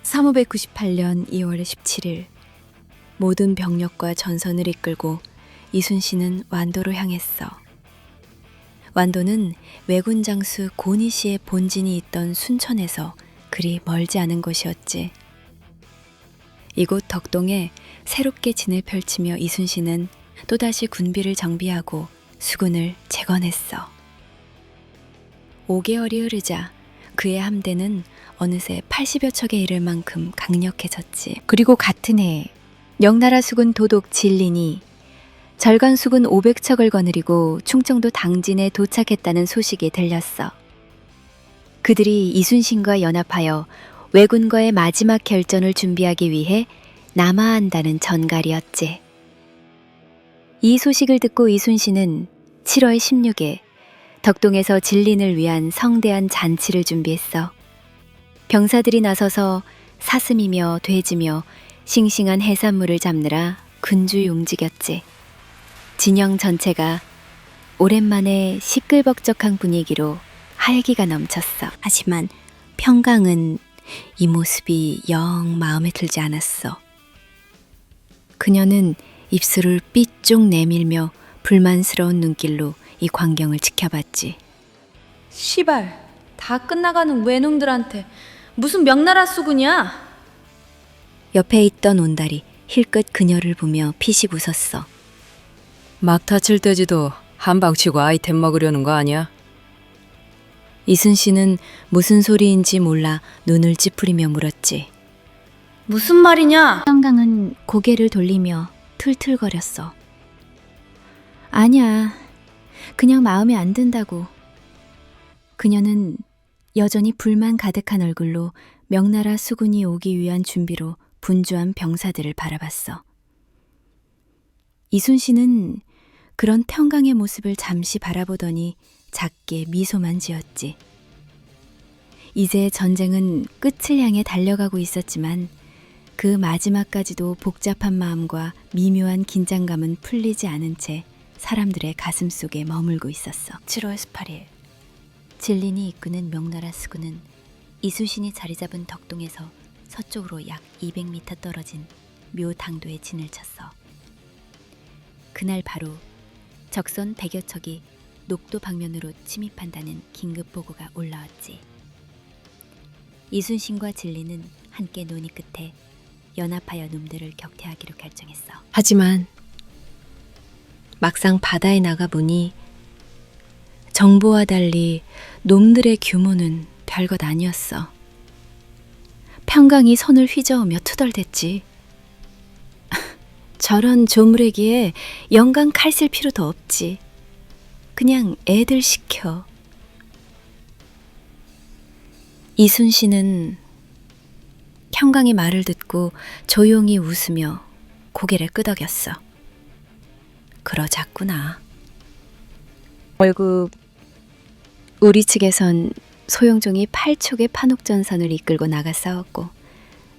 1598년 2월 17일 모든 병력과 전선을 이끌고 이순신은 완도로 향했어. 완도는 왜군 장수 고니 씨의 본진이 있던 순천에서 그리 멀지 않은 곳이었지. 이곳 덕동에 새롭게 진을 펼치며 이순신은 또다시 군비를 정비하고 수군을 재건했어. 5개월이 흐르자 그의 함대는 어느새 80여 척에 이를 만큼 강력해졌지. 그리고 같은 해 명나라 수군 도독 진린이 절간 수군 500척을 거느리고 충청도 당진에 도착했다는 소식이 들렸어. 그들이 이순신과 연합하여 왜군과의 마지막 결전을 준비하기 위해 남하한다는 전갈이었지. 이 소식을 듣고 이순신은 7월 16일 덕동에서 진린을 위한 성대한 잔치를 준비했어. 병사들이 나서서 사슴이며 돼지며 싱싱한 해산물을 잡느라 군주에 움직였지. 진영 전체가 오랜만에 시끌벅적한 분위기로 활기가 넘쳤어. 하지만 평강은 이 모습이 영 마음에 들지 않았어. 그녀는 입술을 삐쭉 내밀며 불만스러운 눈길로 이 광경을 지켜봤지. 시발, 다 끝나가는 외놈들한테 무슨 명나라 수군이야? 옆에 있던 온달이 힐끗 그녀를 보며 피식 웃었어. 막타 칠 때지도 한방 치고 아이템 먹으려는 거 아니야? 이순신은 무슨 소리인지 몰라 눈을 찌푸리며 물었지. 무슨 말이냐? 평강은 고개를 돌리며 툴툴거렸어. 아니야, 그냥 마음에 안 든다고. 그녀는 여전히 불만 가득한 얼굴로 명나라 수군이 오기 위한 준비로 분주한 병사들을 바라봤어. 이순신은 그런 평강의 모습을 잠시 바라보더니 작게 미소만 지었지. 이제 전쟁은 끝을 향해 달려가고 있었지만 그 마지막까지도 복잡한 마음과 미묘한 긴장감은 풀리지 않은 채 사람들의 가슴 속에 머물고 있었어. 7월 18일 진린이 이끄는 명나라 수군은 이순신이 자리 잡은 덕동에서 서쪽으로 약 200m 떨어진 묘당도에 진을 쳤어. 그날 바로 적선 100여 척이 녹도 방면으로 침입한다는 긴급 보고가 올라왔지. 이순신과 진리는 함께 논의 끝에 연합하여 놈들을 격퇴하기로 결정했어. 하지만 막상 바다에 나가보니 정보와 달리 놈들의 규모는 별것 아니었어. 평강이 손을 휘저으며 투덜댔지. 저런 조무래기에 영감 칼 쓸 필요도 없지. 그냥 애들 시켜. 이순신은 평강의 말을 듣고 조용히 웃으며 고개를 끄덕였어. 그러자꾸나. 결국 우리 측에선 소용종이 8척의 판옥전선을 이끌고 나가 싸웠고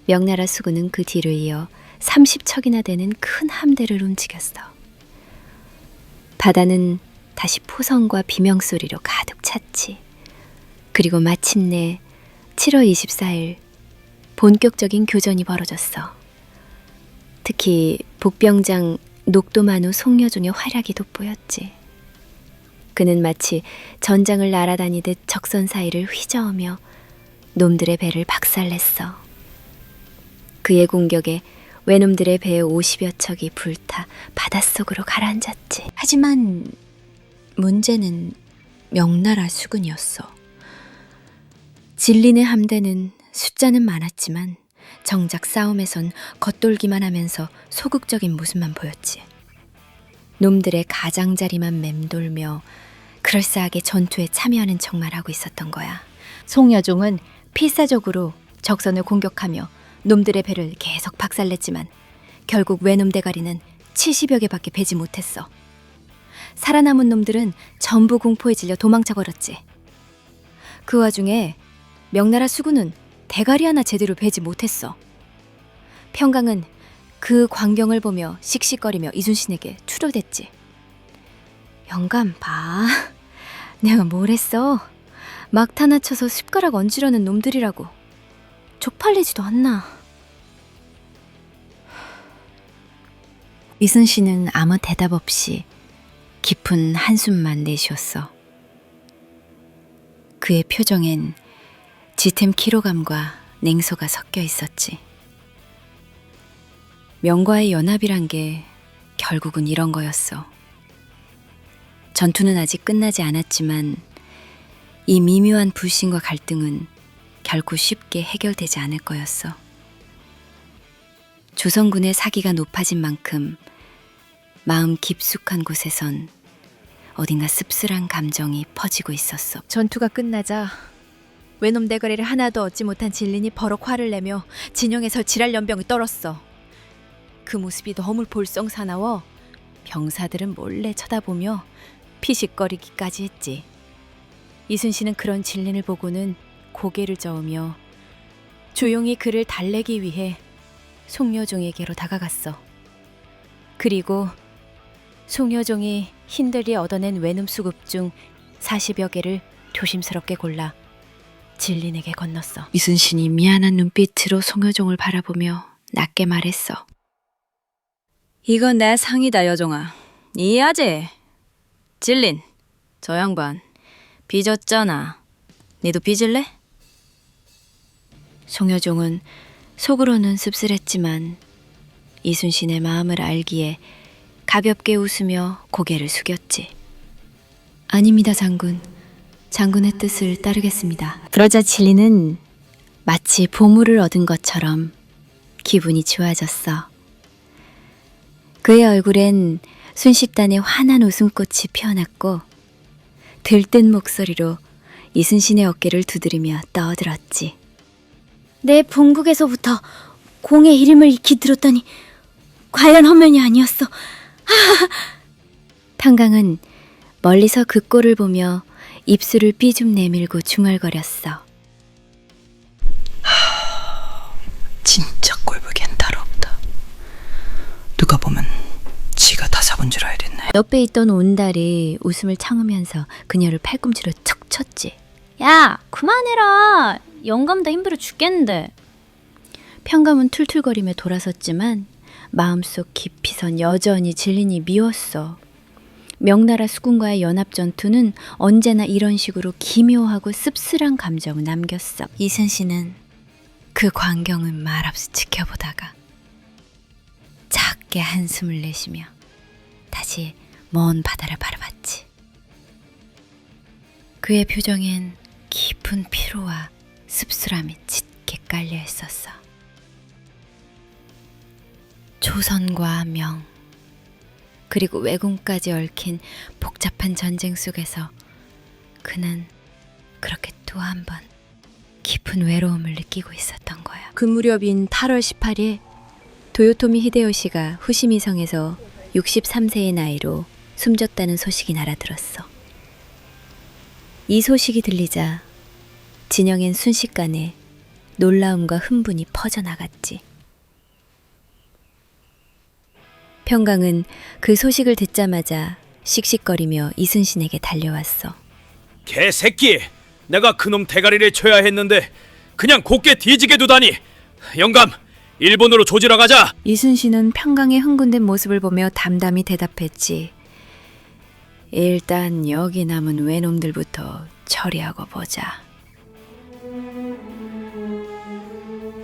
명나라 수군은 그 뒤를 이어 30척이나 되는 큰 함대를 움직였어. 바다는 다시 포성과 비명소리로 가득 찼지. 그리고 마침내 7월 24일 본격적인 교전이 벌어졌어. 특히 복병장 녹도만우 송여종의 활약이 돋보였지. 그는 마치 전장을 날아다니듯 적선 사이를 휘저으며 놈들의 배를 박살냈어. 그의 공격에 외놈들의 배에 50여 척이 불타 바닷속으로 가라앉았지. 하지만 문제는 명나라 수군이었어. 진린의 함대는 숫자는 많았지만 정작 싸움에선 겉돌기만 하면서 소극적인 모습만 보였지. 놈들의 가장자리만 맴돌며 그럴싸하게 전투에 참여하는 척만 하고 있었던 거야. 송여종은 필사적으로 적선을 공격하며 놈들의 배를 계속 박살냈지만 결국 외놈 대가리는 70여 개밖에 배지 못했어. 살아남은 놈들은 전부 공포에 질려 도망쳐 버렸지. 그 와중에 명나라 수군은 대가리 하나 제대로 베지 못했어. 평강은 그 광경을 보며 씩씩거리며 이순신에게 투덜댔지. 영감 봐. 내가 뭘 했어. 막타나 쳐서 숟가락 얹으려는 놈들이라고. 쪽팔리지도 않나. 이순신은 아무 대답 없이 깊은 한숨만 내쉬었어. 그의 표정엔 짙은 피로감과 냉소가 섞여 있었지. 명과의 연합이란 게 결국은 이런 거였어. 전투는 아직 끝나지 않았지만 이 미묘한 불신과 갈등은 결코 쉽게 해결되지 않을 거였어. 조선군의 사기가 높아진 만큼 마음 깊숙한 곳에선 어딘가 씁쓸한 감정이 퍼지고 있었어. 전투가 끝나자 외놈 대가리를 하나도 얻지 못한 진린이 버럭 화를 내며 진영에서 지랄 연병을 떨었어. 그 모습이 너무 볼썽사나워 병사들은 몰래 쳐다보며 피식거리기까지 했지. 이순신은 그런 진린을 보고는 고개를 저으며 조용히 그를 달래기 위해 송여종에게로 다가갔어. 그리고 송여종이 힘들이 얻어낸 외놈 수급 중 40여 개를 조심스럽게 골라 진린에게 건넜어. 이순신이 미안한 눈빛으로 송여종을 바라보며 낮게 말했어. 이건 내 상이다, 여종아. 이해하지? 진린, 저 양반 빚었잖아. 니도 빚을래? 송여종은 속으로는 씁쓸했지만 이순신의 마음을 알기에 가볍게 웃으며 고개를 숙였지. 아닙니다, 장군. 장군의 뜻을 따르겠습니다. 그러자 진리는 마치 보물을 얻은 것처럼 기분이 좋아졌어. 그의 얼굴엔 순식간에 환한 웃음꽃이 피어났고 들뜬 목소리로 이순신의 어깨를 두드리며 떠들었지. 내 본국에서부터 공의 이름을 익히 들었더니 과연 헛면이 아니었어. 평강은 멀리서 그 꼴을 보며 입술을 삐좀 내밀고 중얼거렸어. 진짜 꼴보기엔 다름없다. 누가 보면 지가 다 잡은 줄 알겠네. 옆에 있던 온달이 웃음을 참으면서 그녀를 팔꿈치로 척 쳤지. 야, 그만해라. 영감도 힘들어 죽겠는데. 평감은 툴툴거리며 돌아섰지만 마음속 깊이선 여전히 진린이 미웠어. 명나라 수군과의 연합 전투는 언제나 이런 식으로 기묘하고 씁쓸한 감정을 남겼어. 이순신은 그 광경을 말없이 지켜보다가 작게 한숨을 내쉬며 다시 먼 바다를 바라봤지. 그의 표정엔 깊은 피로와 씁쓸함이 짙게 깔려 있었어. 조선과 명, 그리고 왜군까지 얽힌 복잡한 전쟁 속에서 그는 그렇게 또 한 번 깊은 외로움을 느끼고 있었던 거야. 그 무렵인 8월 18일 도요토미 히데요시가 후시미성에서 63세의 나이로 숨졌다는 소식이 날아들었어. 이 소식이 들리자 진영엔 순식간에 놀라움과 흥분이 퍼져나갔지. 평강은 그 소식을 듣자마자 씩씩거리며 이순신에게 달려왔어. 개새끼! 내가 그놈 대가리를 쳐야 했는데 그냥 곱게 뒤지게 두다니! 영감! 일본으로 조지러 가자! 이순신은 평강의 흥분된 모습을 보며 담담히 대답했지. 일단 여기 남은 외놈들부터 처리하고 보자.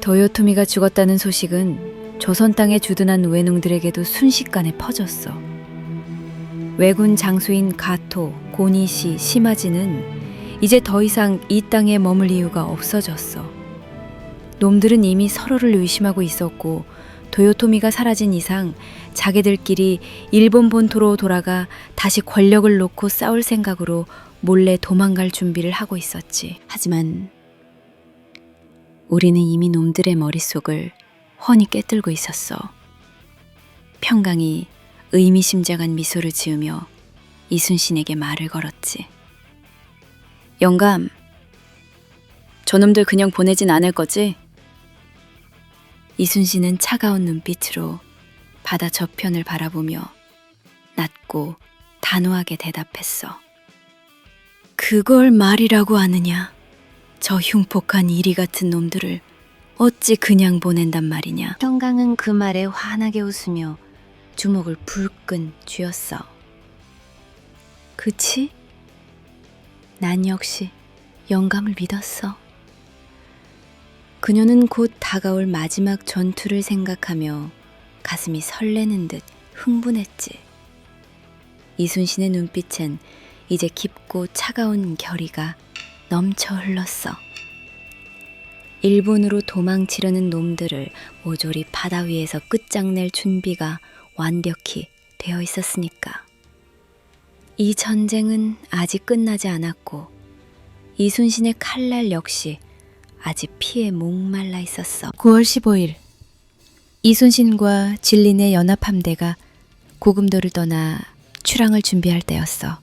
도요토미가 죽었다는 소식은 조선 땅에 주둔한 외농들에게도 순식간에 퍼졌어. 왜군 장수인 가토, 고니시, 시마지는 이제 더 이상 이 땅에 머물 이유가 없어졌어. 놈들은 이미 서로를 의심하고 있었고 도요토미가 사라진 이상 자기들끼리 일본 본토로 돌아가 다시 권력을 놓고 싸울 생각으로 몰래 도망갈 준비를 하고 있었지. 하지만 우리는 이미 놈들의 머릿속을 훤히 꿰뚫고 있었어. 평강이 의미심장한 미소를 지으며 이순신에게 말을 걸었지. 영감, 저놈들 그냥 보내진 않을 거지? 이순신은 차가운 눈빛으로 바다 저편을 바라보며 낮고 단호하게 대답했어. 그걸 말이라고 하느냐? 저 흉폭한 이리 같은 놈들을 어찌 그냥 보낸단 말이냐. 평강은 그 말에 환하게 웃으며 주먹을 불끈 쥐었어. 그치? 난 역시 영감을 믿었어. 그녀는 곧 다가올 마지막 전투를 생각하며 가슴이 설레는 듯 흥분했지. 이순신의 눈빛엔 이제 깊고 차가운 결의가 넘쳐 흘렀어. 일본으로 도망치려는 놈들을 모조리 바다 위에서 끝장낼 준비가 완벽히 되어 있었으니까. 이 전쟁은 아직 끝나지 않았고 이순신의 칼날 역시 아직 피에 목말라 있었어. 9월 15일 이순신과 진린의 연합함대가 고금도를 떠나 출항을 준비할 때였어.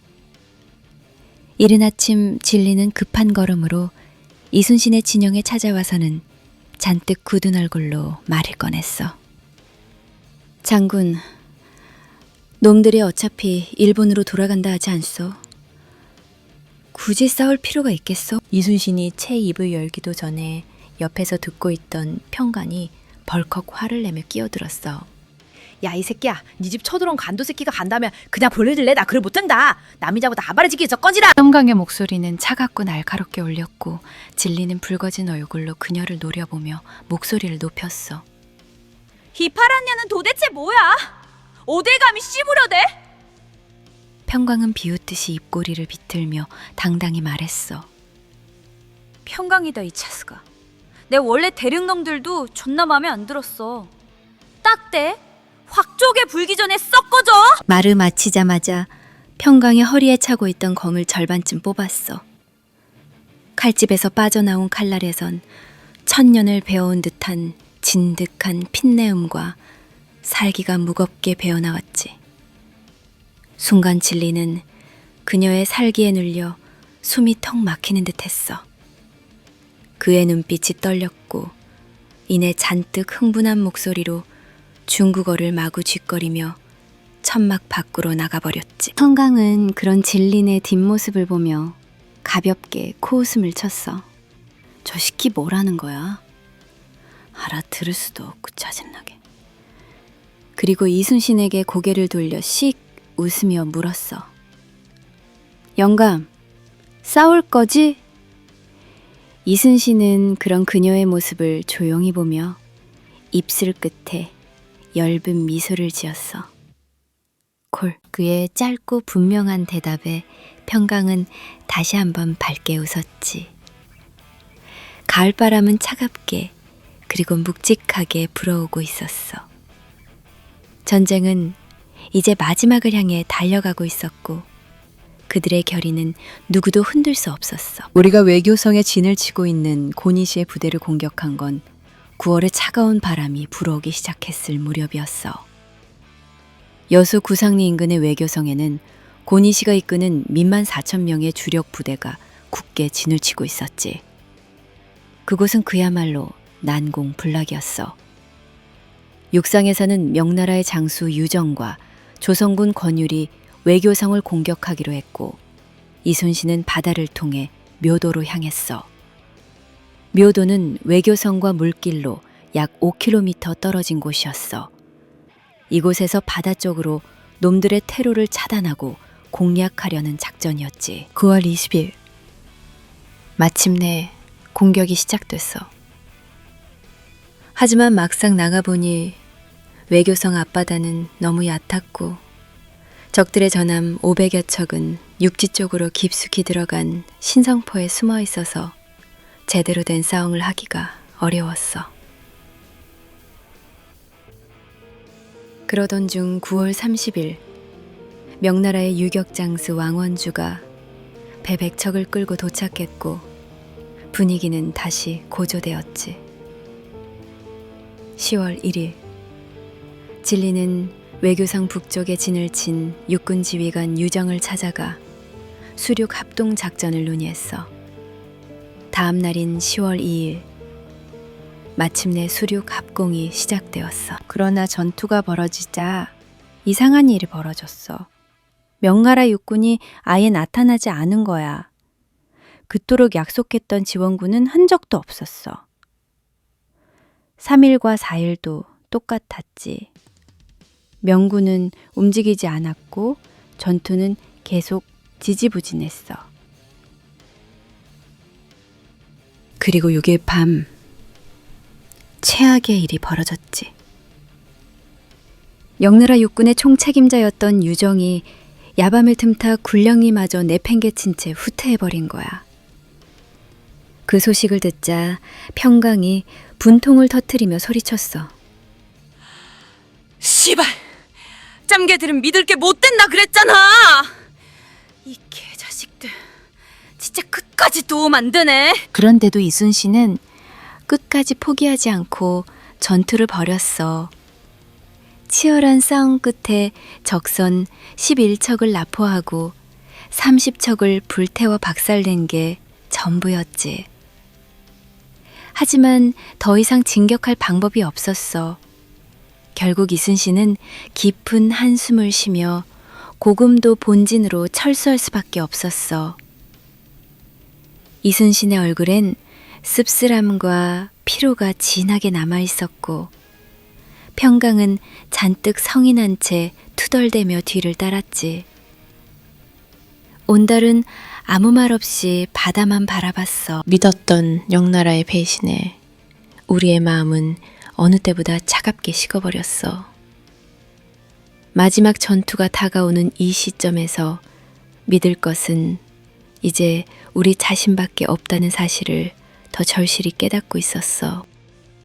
이른 아침 진린은 급한 걸음으로 이순신의 진영에 찾아와서는 잔뜩 굳은 얼굴로 말을 꺼냈어. 장군, 놈들이 어차피 일본으로 돌아간다 하지 않소? 굳이 싸울 필요가 있겠소? 이순신이 채 입을 열기도 전에 옆에서 듣고 있던 평관이 벌컥 화를 내며 끼어들었어. 야, 이 새끼야, 네 집 쳐들어온 간도 새끼가 간다면 그냥 보내줄래? 나 그걸 못한다. 남이 잡아도 아바라지기에서 꺼지라. 평강의 목소리는 차갑고 날카롭게 울렸고 진리는 붉어진 얼굴로 그녀를 노려보며 목소리를 높였어. 이 파란 년은 도대체 뭐야? 어딜 감히 씨부려대? 평강은 비웃듯이 입꼬리를 비틀며 당당히 말했어. 평강이다 이 차스가. 내 원래 대륙놈들도 존나 맘에 안 들었어. 딱대 확 쪼개 불기 전에 썩 꺼져. 말을 마치자마자 평강의 허리에 차고 있던 검을 절반쯤 뽑았어. 칼집에서 빠져나온 칼날에선 천년을 배워온 듯한 진득한 핏내음과 살기가 무겁게 배어나왔지. 순간 진리는 그녀의 살기에 눌려 숨이 턱 막히는 듯했어. 그의 눈빛이 떨렸고 이내 잔뜩 흥분한 목소리로 중국어를 마구 쥐거리며 천막 밖으로 나가버렸지. 성강은 그런 진린의 뒷모습을 보며 가볍게 코웃음을 쳤어. 저 시끼 뭐라는 거야? 알아들을 수도 없고 짜증나게. 그리고 이순신에게 고개를 돌려 씩 웃으며 물었어. 영감, 싸울 거지? 이순신은 그런 그녀의 모습을 조용히 보며 입술 끝에 엷은 미소를 지었어. 콜. 그의 짧고 분명한 대답에 평강은 다시 한번 밝게 웃었지. 가을바람은 차갑게 그리고 묵직하게 불어오고 있었어. 전쟁은 이제 마지막을 향해 달려가고 있었고 그들의 결의는 누구도 흔들 수 없었어. 우리가 외교성에 진을 치고 있는 고니시의 부대를 공격한 건 9월의 차가운 바람이 불어오기 시작했을 무렵이었어. 여수 구상리 인근의 외교성에는 고니시가 이끄는 민만 4천 명의 주력 부대가 굳게 진을 치고 있었지. 그곳은 그야말로 난공불락이었어. 육상에서는 명나라의 장수 유정과 조선군 권율이 외교성을 공격하기로 했고 이순신은 바다를 통해 묘도로 향했어. 묘도는 외교성과 물길로 약 5km 떨어진 곳이었어. 이곳에서 바다 쪽으로 놈들의 퇴로를 차단하고 공략하려는 작전이었지. 9월 20일 마침내 공격이 시작됐어. 하지만 막상 나가보니 외교성 앞바다는 너무 얕았고 적들의 전함 500여 척은 육지 쪽으로 깊숙이 들어간 신성포에 숨어 있어서 제대로 된 싸움을 하기가 어려웠어. 그러던 중 9월 30일 명나라의 유격장수 왕원주가 배 100척을 끌고 도착했고 분위기는 다시 고조되었지. 10월 1일 진리는 외교성 북쪽에 진을 친 육군 지휘관 유정을 찾아가 수륙 합동 작전을 논의했어. 다음 날인 10월 2일 마침내 수륙 합공이 시작되었어. 그러나 전투가 벌어지자 이상한 일이 벌어졌어. 명나라 육군이 아예 나타나지 않은 거야. 그토록 약속했던 지원군은 한 적도 없었어. 3일과 4일도 똑같았지. 명군은 움직이지 않았고 전투는 계속 지지부진했어. 그리고 6일 밤 최악의 일이 벌어졌지. 영나라 육군의 총책임자였던 유정이 야밤을 틈타 굴령이마저 내팽개친 채 후퇴해버린 거야. 그 소식을 듣자 평강이 분통을 터뜨리며 소리쳤어. 씨발! 짬개들은 믿을 게 못 된다 그랬잖아! 이 개자식들 진짜 끝까지 도움 안 되네. 그런데도 이순신은 끝까지 포기하지 않고 전투를 벌였어. 치열한 싸움 끝에 적선 11척을 납포하고 30척을 불태워 박살낸 게 전부였지. 하지만 더 이상 진격할 방법이 없었어. 결국 이순신은 깊은 한숨을 쉬며 고금도 본진으로 철수할 수밖에 없었어. 이순신의 얼굴엔 씁쓸함과 피로가 진하게 남아 있었고 평강은 잔뜩 성이 난 채 투덜대며 뒤를 따랐지. 온달은 아무 말 없이 바다만 바라봤어. 믿었던 영나라의 배신에 우리의 마음은 어느 때보다 차갑게 식어버렸어. 마지막 전투가 다가오는 이 시점에서 믿을 것은 이제 우리 자신밖에 없다는 사실을 더 절실히 깨닫고 있었어.